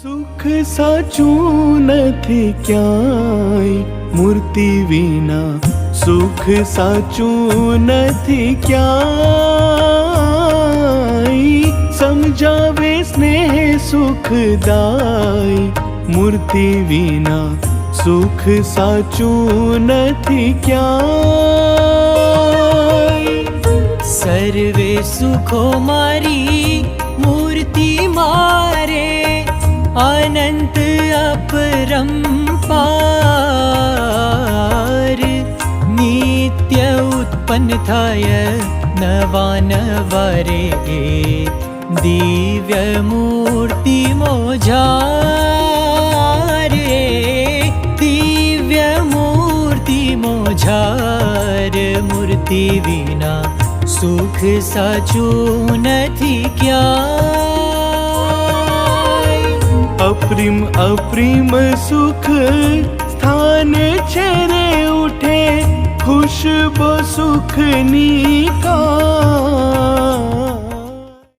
સુખ સાચું નથી ક્યાંય, મૂર્તિ વિના સુખ સાચું નથી ક્યાંય. સમજાવે સ્નેહ સુખદાય, મૂર્તિ વિના સુખ સાચું નથી ક્યાંય. સર્વે સુખો મારી મૂર્તિ મારે, અનંત अपरंपार. नित्य उत्पन्न थाय नवा नवरे, दिव्य मूर्ति मोझारे. दिव्य मूर्ति मोझार, मूर्ति विना सुख साचું નથી ક્યાંય. અપ્રિમ અપ્રિમ સુખ સ્થાન છે રે ઉઠે, ખુશબો સુખની કા